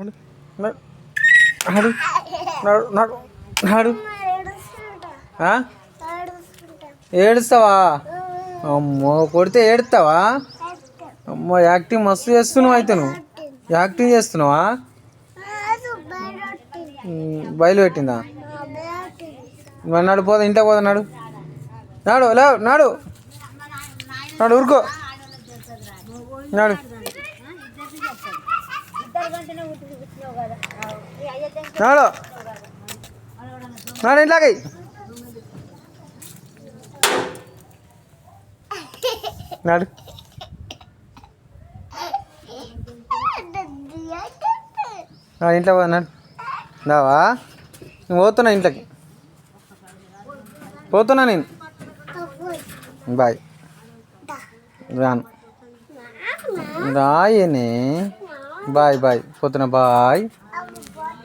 నాడు నాడు నాడు నాడు ఏడుస్తావా? అమ్మో కొడితే ఏడుస్తావా? అమ్మో యాక్టింగ్ మస్తు చేస్తున్నావు. అయితే నువ్వు యాక్టింగ్ చేస్తున్నావా? బయలు పెట్టిందా? మరి నాడు పోదా, ఇంట్లోకి పోదా. నాడు నాడు లేవు, నాడు నాడు ఊరుకో, నాడు నాడు నాడు ఇంట్లోకి. నాడు ఇంట్లో పోదా. నాడు దావా, నువ్వు పోతున్నా ఇంట్లోకి, పోతున్నా నేను. బాయ్, రాను, రాయనే. బాయ్ బాయ్, పోతున్నా. బాయ్.